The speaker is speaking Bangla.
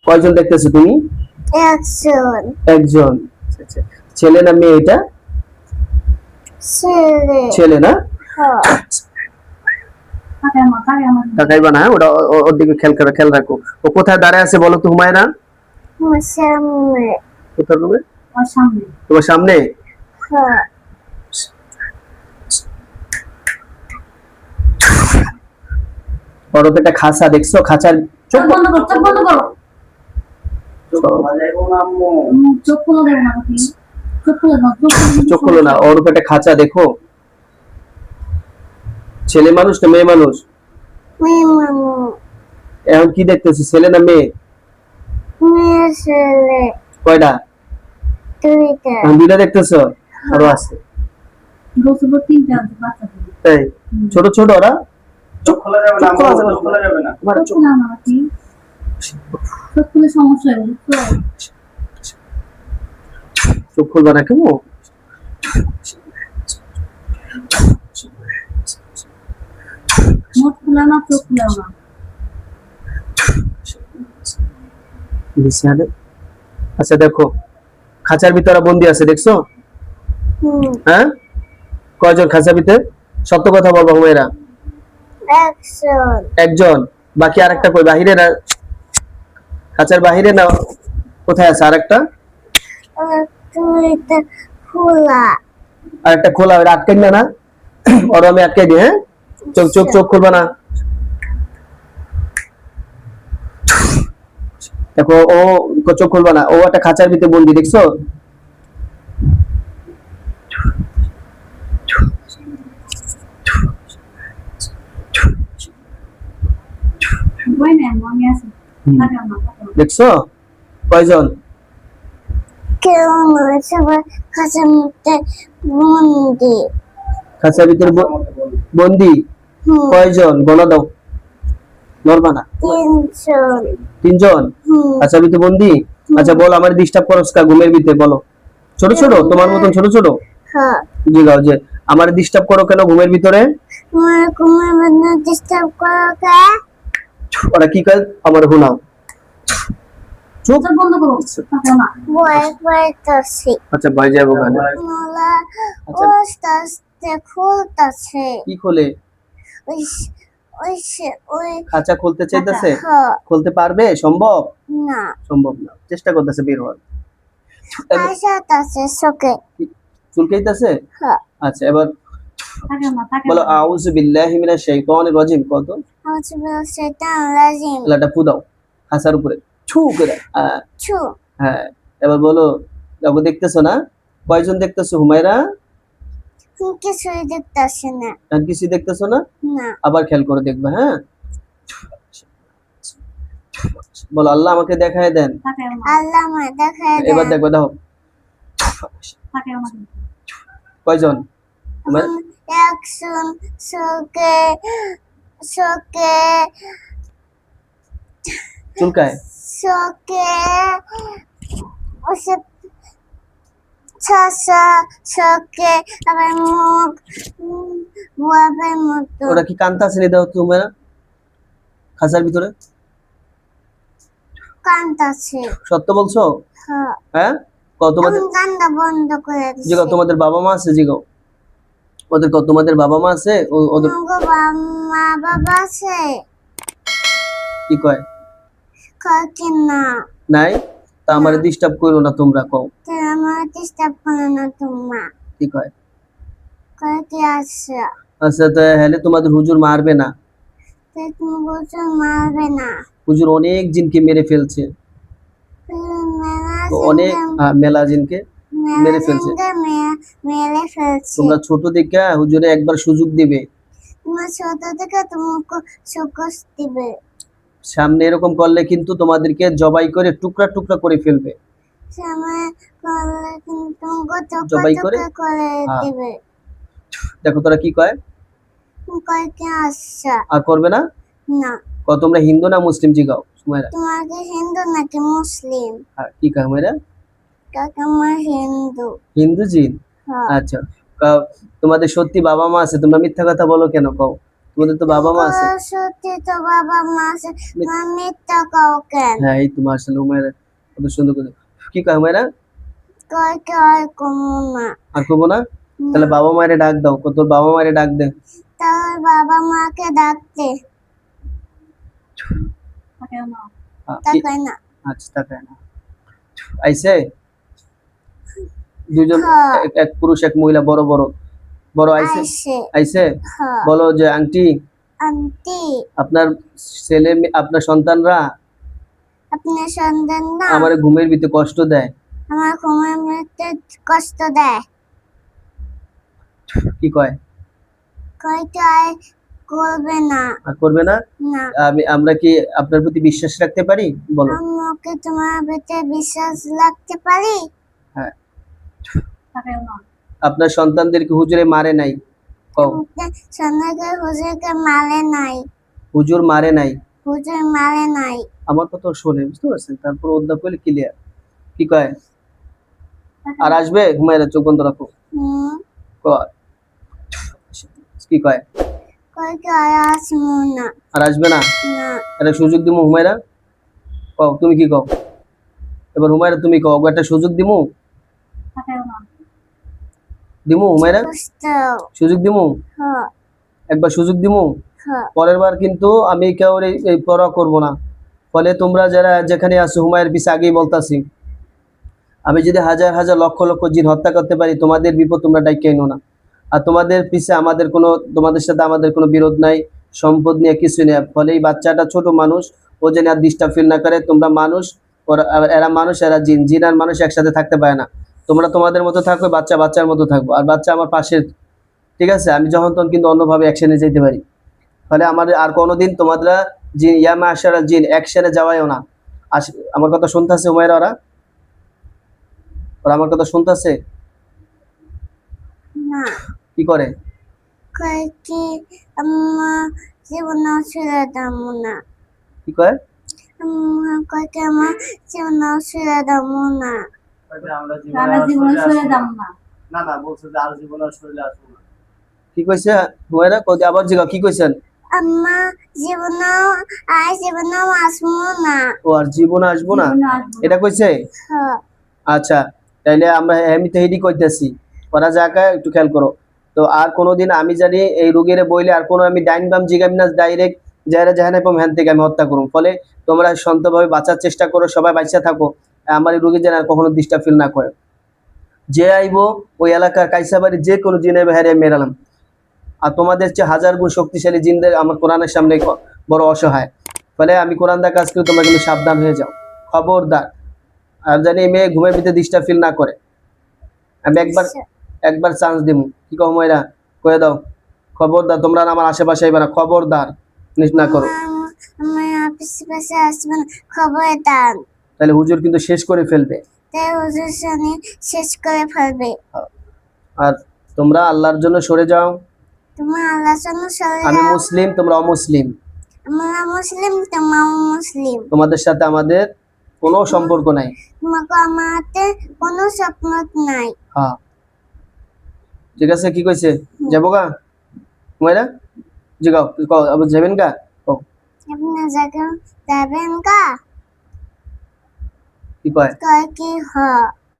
কয়জন দেখতেছো তুমি? একজন। একজন। আচ্ছা, ছেলে না মেয়ে এটা? ছেলে। ছেলে না? হ্যাঁ। তাকাইবা না, ওটা ওর দিকে খেয়াল রাখো। ও কোথায় দাঁড়ায় আছে বলো তো হুমায়রা? আমার সামনে। কোথায় রুমে? আমার সামনে। তোমার সামনে? হ্যাঁ। বড় একটা খাঁচা দেখছো? খাঁচার চোখ বন্ধ করো, চোখ বন্ধ করো। চোখ খুলে দেবো না তুমি। চোখ খুলে দাও, চোখ খুলো না। ওর উপর একটা খাঁচা দেখো। ছেলে মানুষ না মেয়ে মানুষ? মেয়ে মানুষ। এখন কি দেখতেছি, ছেলে না মেয়ে? মেয়ে ছেলে। কয়টা? দুইটা। দুইটা দেখতেছো? আরো আছে? তিনটা আছে বাচ্চা। তাই? ছোট ছোট ওরা? চোখ খোলা যাবে না, চোখ খোলা যাবে না। চোখ খোলা না কি? চোখ খুলে সমস্যা হবে। চোখ খুলবা না কেন? মুখ খোলা না, চোখ খোলা না। আচ্ছা দেখো, খাঁচার ভিতরে বন্দি আছে দেখছো? হ্যাঁ, কয়জন খাঁচার ভিতরে? সত্য কথা বলবো হুমায়রা। একজন। একজন। বাকি আরেকটা কই? বাহিরে না? খাঁচার বাহিরে না কোথায় আছে আরেকটা? দুইটা খোলা। আরেকটা খোলা, ওটা আটকাই না? ওরা আমি আটকাই দিই। হ্যাঁ, চোখ চোখ চোখ খুলবা না। দেখো ও চোখ খুলবা না, ও একটা খাঁচার ভিতরে বন্দি দেখছো? দেখছো কয়জন? কেউ নয়, সবাই খাঁচার মধ্যে বন্দি। খাঁচার ভিতরে বন্দি কয়জন বলো দাও? নরবা না। তিনজন। তিনজন? খাঁচার ভিতরে বন্দি। আচ্ছা বল, আমার ডিস্টার্ব করছ কা ঘুমের ভিতরে? বলো। ছোট ছোট তোমার মতন ছোট ছোট? হ্যাঁ। জি গাও, যে আমার ডিস্টার্ব করো কেন ঘুমের ভিতরে? আমার ঘুমের মধ্যে ডিস্টার্ব করো কে? ওরা কি কয় আমার শোনাও। চুপ বন্ধ করো। ভয় পাইতাছি। আচ্ছা ভয় যাবো কেন? মোলা আস্তে খুলতাছে। কি খোলে? ওই ওই ওই খাঁচা খুলতে চাইতেছে? হ্যাঁ। খুলতে পারবে? সম্ভব না। সম্ভব না, চেষ্টা করতেছে বের হওয়ার। আইসাতাছে চোখে। চুলকাইতেছে? হ্যাঁ। আচ্ছা এবার বলো আউযু বিল্লাহি মিনাশ শাইতানির রাজিম। কত? আউযু বিল্লাহি শাইতানির রাজিম। লাটা ফুদাও খাঁচার উপরে ছু করে। ছু। হ্যাঁ, এবার বলো, দেখো দেখতেছো না? কয়জন দেখতেছো হুমায়রা? কিছুই দেখতাছি না। আর কিছু দেখতেছো না? না। আবার খেয়াল করে দেখবে। হ্যাঁ, বলো আল্লাহ আমাকে দেখায় দেন। আল্লাহ আমাকে দেখায় দেন। এবার দেখো, দেখো কয়জন? একজন চোখে চোখে চুলকায়? চোখে ওসব ছাসা চোখে আবার মুখ বাবার মতো। ওরা কি কান্তাছে রে? দাও তোমরা খাঁচার ভিতরে কান্তাছে। সত্য বলছো? হ্যাঁ। হ্যাঁ, তোমাদের কান্না বন্ধ করে দিছে। জিগাও তোমাদের বাবা মা আছে? জিগাও ওদের, তোমাদের বাবা মা আছে? ওদের মা বাবা আছে? কি কয়? কয় কি না। নাই? তা আমারে ডিস্টার্ব করো না তোমরা, কও। তা আমার ডিস্টার্ব করো না তোমরা। কি কয়? কয় কি আছে? আচ্ছা তো হেলে তোমাদের হুজুর মারবে না? তুমি বলছো মারবে না। হুজুর অনেক জিনকে মেরে ফেলছে, অনেক মেলা জিনকে মেরে ফেলছে। মেরে ফেলছে। তোমরা ছোট দেখে হুজুরে একবার সুযোগ দিবে। তোমরা ছোট দেখে তোমাকে সুযোগ দিবে। সামনে এরকম করলে কিন্তু তোমাদেরকে জবাই করে টুকরা টুকরা করে ফেলবে। সামনে করলে কিন্তু জবাই করে দিবে। দেখো তোরা কি কয়? কয় কি আচ্ছা। আর করবে না? না। কত তোমরা হিন্দু না মুসলিম? জিগাও সুমাইরা। তোমাকে হিন্দু নাকি মুসলিম? কি কয় হুমায়রা? আমার হিন্দু। হিন্দু জিন? আচ্ছা, তোমাদের সত্যি বাবা মা আছে? তোমরা মিথ্যা কথা বলো কেন? কও। তোমাদের তো বাবা মা আছে। সত্যি তো বাবা মা আছে, তোমার মিথ্যা কাও কেন? হ্যাঁ এই তো মার্শাল্লাহ হুমায়রা কত সুন্দর করে কি কয় হুমায়রা, কয় কয় কমু না। আর করবো না? তাহলে বাবা মায়ের ডাক দাও, তোর বাবা মায়ের ডাক দে। তাহলে বাবা মাকে ডাকতে তাকায় না। আচ্ছা তাকায় না। আইছে দুজন, হ্যাঁ। এক পুরুষ এক মহিলা, বড় বড় বড় আইছে। আইসে। আইছে হ্যাঁ। বলো যে আন্টি আন্টি আপনার ছেলে আপনার সন্তানরা আপনার সন্তান না আমার ঘুমের ভিতরে কষ্ট দেয়। আমার ঘুমের মধ্যে কষ্ট দেয়। কি কয়? কয় কয় করবে না। আর করবে না? না। আমরা কি আপনার প্রতি বিশ্বাস রাখতে পারি? বলো। আমাকে তোমার ভিতরে বিশ্বাস রাখতে পারি? হ্যাঁ। আপনার সন্তানদেরকে হুজুরে মারে নাই? কও। সন্ধ্যাকে হুজুরকে মারে নাই। হুজুর মারে নাই। হুজুর মারে নাই। আমার কথা শোনে, বুঝতে পারছেন? তারপর অধ্যা করলে ক্লিয়ার। কি কয়? আর আসবে? হুমায়রা চোখ বন্ধ রাখো। কয়। কি কয়? কয় কয় আসবো না। আর আসবে না? না। একটা সুযোগ দিমু হুমায়রা? কও তুমি কি কও? এবার হুমায়রা তুমি কও, একটা সুযোগ দিমু? দিমু হুমায়রা? সুযোগ দিমু? হ্যাঁ। একবার সুযোগ দিমু? হ্যাঁ। পরের বার কিন্তু আমি কেউ এই পরোয়া করবো না। ফলে তোমরা যারা যেখানে আছো, হুমায়ের পিছে আগেই বলতাছি, আমি যদি হাজার হাজার লক্ষ লক্ষ জিন হত্যা করতে পারি, তোমাদের বিপদ তোমরা ডাইকে এনো না। আর তোমাদের পিছে আমাদের কোনো, তোমাদের সাথে আমাদের কোনো বিরোধ নাই, সম্পদ নিয়ে কিছু নেই। ফলে এই বাচ্চাটা ছোট মানুষ, ও যেন আর ডিস্টার্ব ফিল না করে। তোমরা মানুষ, এরা মানুষ, এরা জিন। জিন আর মানুষ একসাথে থাকতে পারে না। তোমরা তোমাদের মতো থাকো, বাচ্চা বাচ্চার মতো থাকবো, আর বাচ্চা আমার পাশে। ঠিক আছে? আমি যখন তখন কিন্তু অন্যভাবে অ্যাকশনে যেতে পারি। ফলে আমাদের আর কোনোদিন তোমরা জিন ইয়া মাশারা জিন অ্যাকশনে যাওয়াইও না। আমার কথা শুনতেছে হুমায়রা? ওরা আমার কথা শুনতেছে? না। কি করে? কয় কি আম্মা জীবন ছেড়ে দামু না। কি কয়? আম্মা কয় কি আমার জীবন ছেড়ে দামু না। আমরা জীবন ছেড়ে দাম না। না না, বলছে যে আর জীবন আর শরীরে আসবো না। কি কইছে হুমায়রা? কই আবার জিগাও, কি কইছেন? আম্মা জীবন আর জীবন আসবো না। ও আর জীবনে আসবো না, এটা কইছে? হ্যাঁ। আচ্ছা, তাইলে আমরা আমি তো হেডি কইতেছি, ওরা জায়গায় একটু খেয়াল করো। তো আর কোনোদিন আমি জানি এই রোগীর বইলে আর কোনো আমি ডাইন বাম জিগামি না, ডাইরেক্ট যারা জাহানে পাম হ্যান থেকে আমি হত্যা করুম। ফলে তোমরা শান্তভাবে বাঁচার চেষ্টা করো, সবাই বাঁচা থাকো। আমার এই রোগী যেন আর কখনো ডিস্টার্ব ফিল না করে। যে আইবো ওই এলাকার কাইসাবাড়ি যে কোনো জিনে হেরে মেরালাম। আর তোমাদের চেয়ে হাজার গুণ শক্তিশালী জিনদের আমার কোরআনের সামনে বড় অসহায়। ফলে আমি কোরআন দা কাজ করি, তোমরা কিন্তু সাবধান হয়ে যাও, খবরদার। আর জানি মেয়ে ঘুমের ভিতরে ডিস্টার্ব ফিল না করে। আমি একবার চান্স দিব। কি কও হুমায়রা? কয়ে দাও, খবরদার তোমরা আমার আশেপাশে আইবা না, খবরদার না করো। আমার আশেপাশে আসবে না, খবরদার। তাহলে হুজুর কিন্তু শেষ করে ফেলবে। তাই হুজুর সামনে শেষ করে ফেলবে। আর তোমরা আল্লাহর জন্য সরে যাও। তোমার আল্লাহর জন্য সরে আমি যাও। মুসলিম, তোমরা অমুসলিম। আমরা মুসলিম, তোমরা মুসলিম। তোমাদের সাথে আমাদের কোনো সম্পর্ক নাই। তোমাকে আমাদের কোনো স্বপ্ন নাই। হ্যাঁ ঠিক আছে। কি কইছে? যাবো গা হুমায়রা? জিগাও আবার যাবেন গা? ও আপনি যাবেন কা? কি কয়? কয় কি হ?